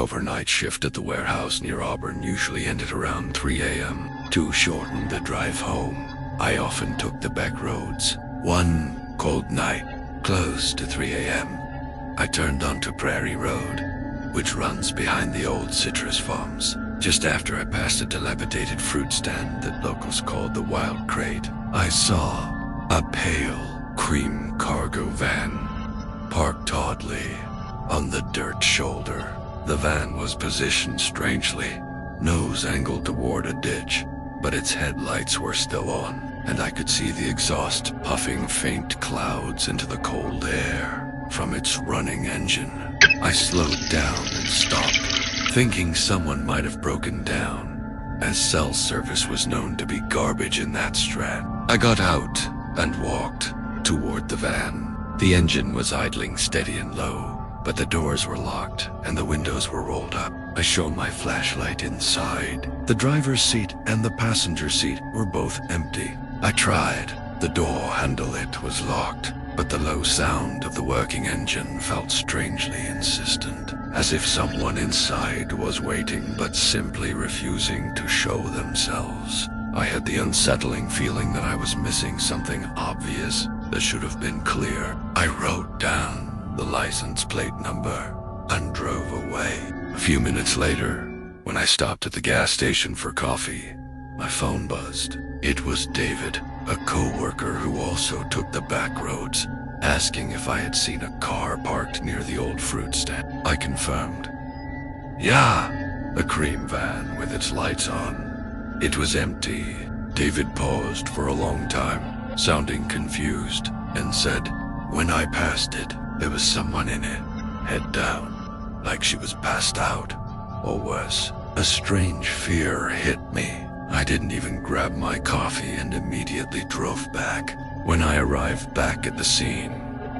overnight shift at the warehouse near Auburn usually ended around 3 a.m. To shorten the drive home, I often took the back roads. One cold night, close to 3 a.m., I turned onto Prairie Road, which runs behind the old citrus farms. Just after I passed a dilapidated fruit stand that locals called the Wild Crate, I saw a pale cream cargo van parked oddly on the dirt shoulder. The van was positioned strangely, nose angled toward a ditch, but its headlights were still on, and I could see the exhaust puffing faint clouds into the cold air from its running engine. I slowed down and stopped, thinking someone might have broken down, as cell service was known to be garbage in that strat. I got out and walked toward the van. The engine was idling steady and low, but the doors were locked and the windows were rolled up. I shone my flashlight inside. The driver's seat and the passenger seat were both empty. I tried. The door handle it was locked, but the low sound of the working engine felt strangely insistent, as if someone inside was waiting but simply refusing to show themselves. I had the unsettling feeling that I was missing something obvious that should have been clear. I wrote down the license plate number and drove away. A few minutes later, when I stopped at the gas station for coffee, my phone buzzed. It was David, a co-worker who also took the back roads, asking if I had seen a car parked near the old fruit stand. I confirmed. Yeah, a cream van with its lights on. It was empty. David paused for a long time, sounding confused, and said, "When I passed it, there was someone in it, head down, like she was passed out, or worse." A strange fear hit me. I didn't even grab my coffee and immediately drove back. When I arrived back at the scene,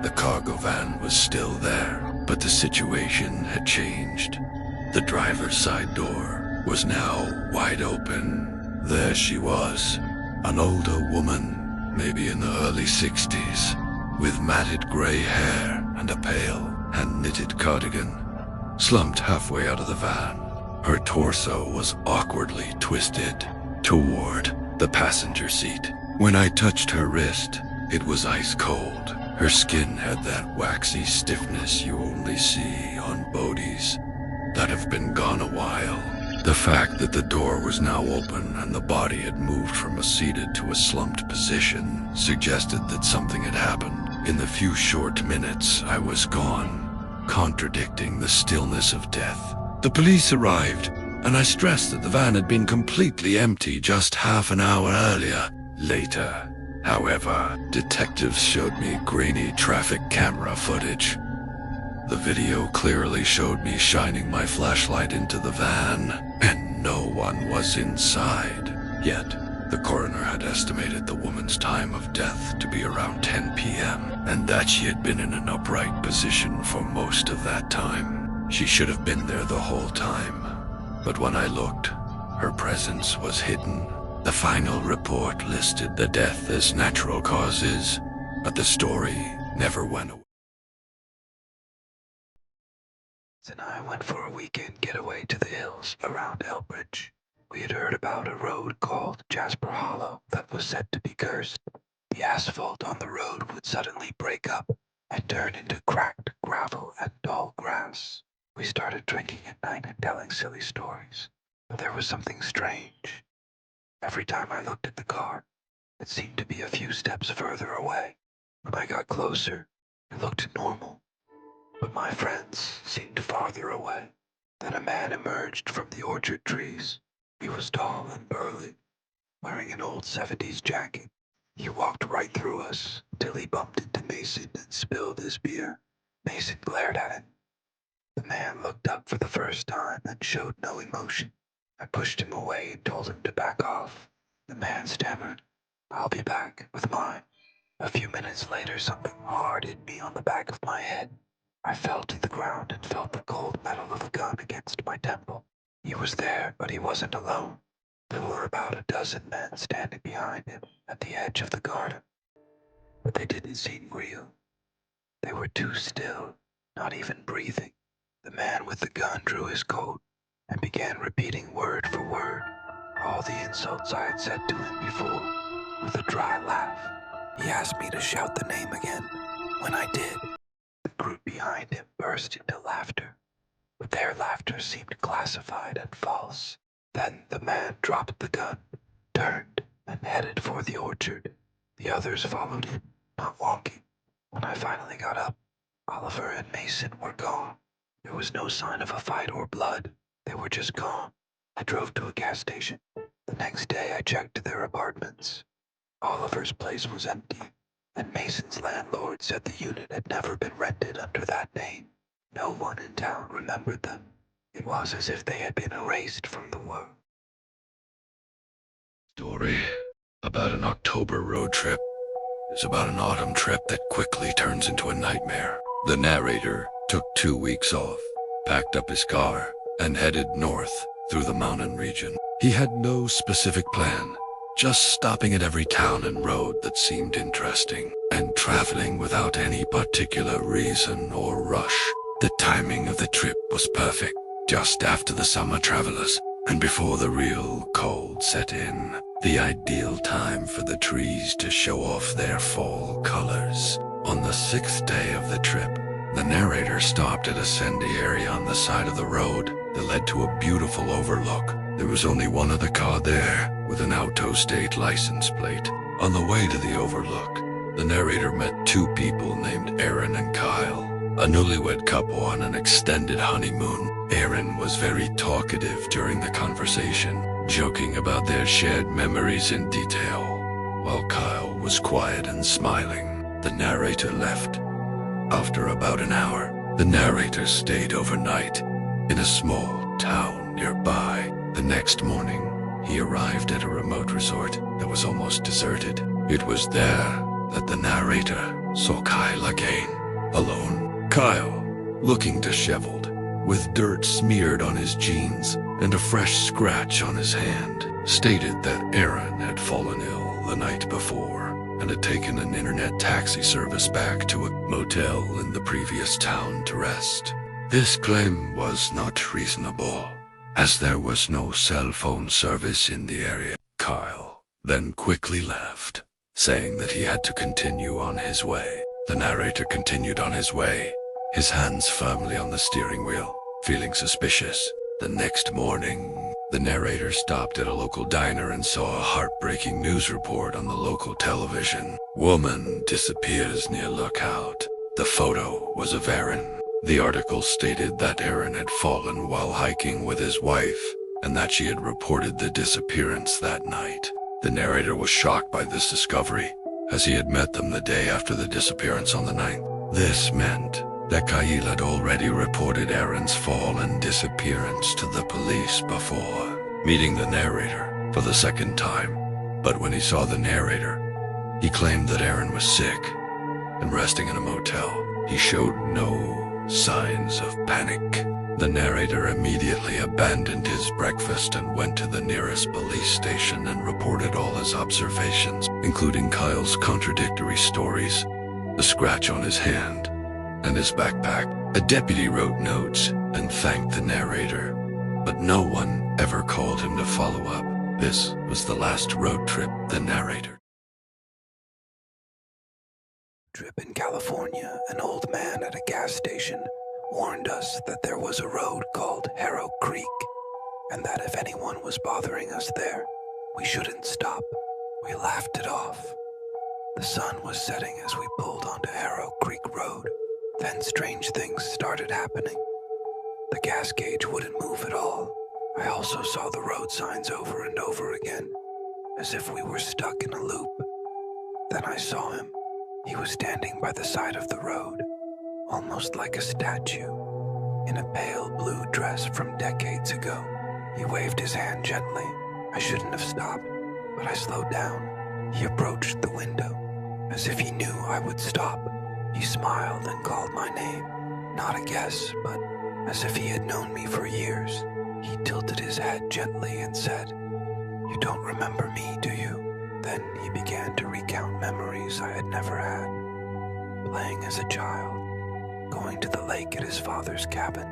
the cargo van was still there, but the situation had changed. The driver's side door was now wide open. There she was, an older woman, maybe in the early 60s, with matted gray hair and a pale hand-knitted cardigan, slumped halfway out of the van. Her torso was awkwardly twisted toward the passenger seat. When I touched her wrist, it was ice cold. Her skin had that waxy stiffness you only see on bodies that have been gone a while. The fact that the door was now open and the body had moved from a seated to a slumped position suggested that something had happened. In the few short minutes I was gone, contradicting the stillness of death. The police arrived, and I stressed that the van had been completely empty just half an hour earlier. Later, however, detectives showed me grainy traffic camera footage. The video clearly showed me shining my flashlight into the van, and no one was inside. Yet, the coroner had estimated the woman's time of death to be around 10 p.m., and that she had been in an upright position for most of that time. She should have been there the whole time, but when I looked, her presence was hidden. The final report listed the death as natural causes, but the story never went away. And I went for a weekend getaway to the hills around Elbridge. We had heard about a road called Jasper Hollow that was said to be cursed. The asphalt on the road would suddenly break up and turn into cracked gravel and tall grass. We started drinking at night and telling silly stories, but there was something strange. Every time I looked at the car, it seemed to be a few steps further away. When I got closer, it looked normal, but my friends seemed farther away. Then a man emerged from the orchard trees. He was tall and burly, wearing an old 70s jacket. He walked right through us till he bumped into Mason and spilled his beer. Mason glared at him. The man looked up for the first time and showed no emotion. I pushed him away and told him to back off. The man stammered, "I'll be back with mine." A few minutes later, something hard hit me on the back of my head. I fell to the ground and felt the cold metal of a gun against my temple. He was there, but he wasn't alone. There were about a dozen men standing behind him at the edge of the garden. But they didn't seem real. They were too still, not even breathing. The man with the gun drew his coat and began repeating word for word all the insults I had said to him before, with a dry laugh. He asked me to shout the name again. When I did, the group behind him burst into laughter, but their laughter seemed classified and false. Then the man dropped the gun, turned, and headed for the orchard. The others followed him, not walking. When I finally got up, Oliver and Mason were gone. There was no sign of a fight or blood. They were just gone. I drove to a gas station. The next day I checked their apartments. Oliver's place was empty, and Mason's landlord said the unit had never been rented under that name. No one in town remembered them. It was as if they had been erased from the world. Story about an October road trip is about an autumn trip that quickly turns into a nightmare. The narrator took 2 weeks off, packed up his car, and headed north through the mountain region. He had no specific plan, just stopping at every town and road that seemed interesting, and traveling without any particular reason or rush. The timing of the trip was perfect, just after the summer travelers, and before the real cold set in. The ideal time for the trees to show off their fall colors. On the 6th day of the trip, the narrator stopped at a sandy area on the side of the road that led to a beautiful overlook. There was only one other car there, with an out-of-state license plate. On the way to the overlook, the narrator met 2 people named Aaron and Kyle, a newlywed couple on an extended honeymoon. Aaron was very talkative during the conversation, joking about their shared memories in detail, while Kyle was quiet and smiling. The narrator left. After about an hour, the narrator stayed overnight in a small town nearby. The next morning, he arrived at a remote resort that was almost deserted. It was there that the narrator saw Kyle again, alone. Kyle, looking disheveled, with dirt smeared on his jeans and a fresh scratch on his hand, stated that Aaron had fallen ill the night before and had taken an internet taxi service back to a motel in the previous town to rest. This claim was not reasonable, as there was no cell phone service in the area. Kyle then quickly left, saying that he had to continue on his way. The narrator continued on his way, his hands firmly on the steering wheel, feeling suspicious. The next morning, the narrator stopped at a local diner and saw a heartbreaking news report on the local television. Woman disappears near lookout. The photo was of Aaron. The article stated that Aaron had fallen while hiking with his wife, and that she had reported the disappearance that night. The narrator was shocked by this discovery, as he had met them the day after the disappearance on the 9th. This meant that Kyle had already reported Aaron's fall and disappearance to the police before meeting the narrator for the 2nd time. But when he saw the narrator, he claimed that Aaron was sick and resting in a motel. He showed no signs of panic. The narrator immediately abandoned his breakfast and went to the nearest police station and reported all his observations, including Kyle's contradictory stories, the scratch on his hand, and his backpack. A deputy wrote notes and thanked the narrator, but no one ever called him to follow up. This was the last road trip the narrator. Trip in California, an old man at a gas station warned us that there was a road called Harrow Creek, and that if anyone was bothering us there, we shouldn't stop. We laughed it off. The sun was setting as we pulled onto Harrow Creek Road. Then strange things started happening. The gas gauge wouldn't move at all. I also saw the road signs over and over again, as if we were stuck in a loop. Then I saw him. He was standing by the side of the road, almost like a statue, in a pale blue dress from decades ago. He waved his hand gently. I shouldn't have stopped, but I slowed down. He approached the window, as if he knew I would stop. He smiled and called my name. Not a guess, but as if he had known me for years. He tilted his head gently and said, "You don't remember me, do you?" Then he began to recount memories I had never had. Playing as a child, going to the lake at his father's cabin,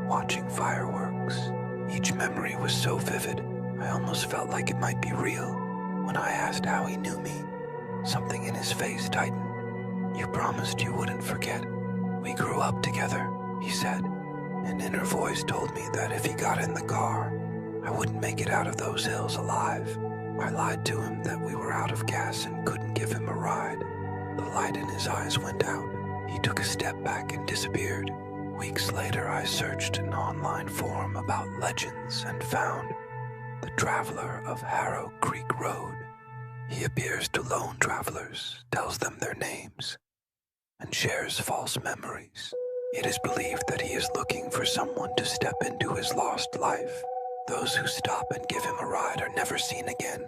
watching fireworks. Each memory was so vivid, I almost felt like it might be real. When I asked how he knew me, something in his face tightened. "You promised you wouldn't forget. We grew up together," he said. An inner voice told me that if he got in the car, I wouldn't make it out of those hills alive. I lied to him that we were out of gas and couldn't give him a ride. The light in his eyes went out. He took a step back and disappeared. Weeks later, I searched an online forum about legends and found the Traveler of Harrow Creek Road. He appears to lone travelers, tells them their names, and shares false memories. It is believed that he is looking for someone to step into his lost life. Those who stop and give him a ride are never seen again.